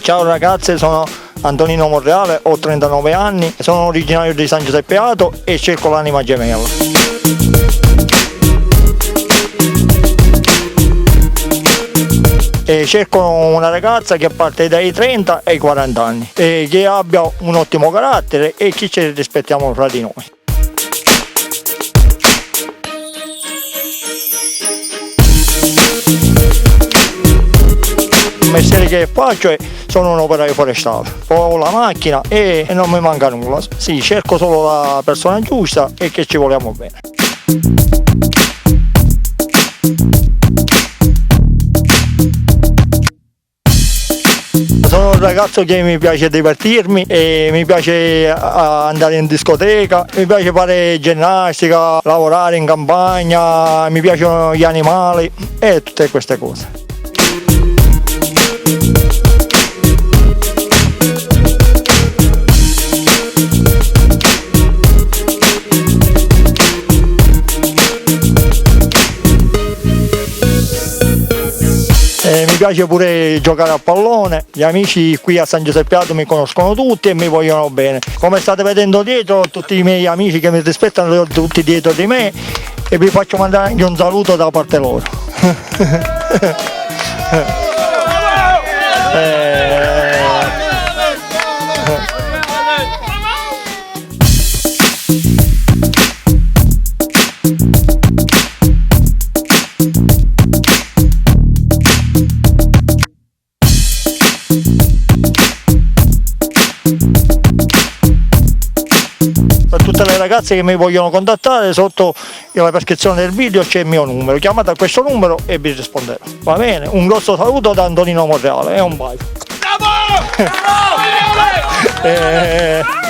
Ciao ragazze, sono Antonino Monreale, ho 39 anni, sono originario di San Giuseppe Ato e cerco l'anima gemella. E cerco una ragazza che parte dai 30 ai 40 anni e che abbia un ottimo carattere e che ci rispettiamo fra di noi. Il mestiere che faccio sono un operaio forestale, ho la macchina e non mi manca nulla. Sì, cerco solo la persona giusta e che ci vogliamo bene. Sono un ragazzo che mi piace divertirmi e mi piace andare in discoteca, mi piace fare ginnastica, lavorare in campagna, mi piacciono gli animali e tutte queste cose. Mi piace pure giocare a pallone, gli amici qui a San Giuseppe Ato mi conoscono tutti e mi vogliono bene. Come state vedendo dietro, tutti i miei amici che mi rispettano, tutti dietro di me e vi faccio mandare anche un saluto da parte loro. Per tutte le ragazze che mi vogliono contattare, sotto la descrizione del video c'è il mio numero, chiamate a questo numero e vi risponderò. Va bene? Un grosso saluto da Antonino Monreale e un bacio. Bravo! Bravo!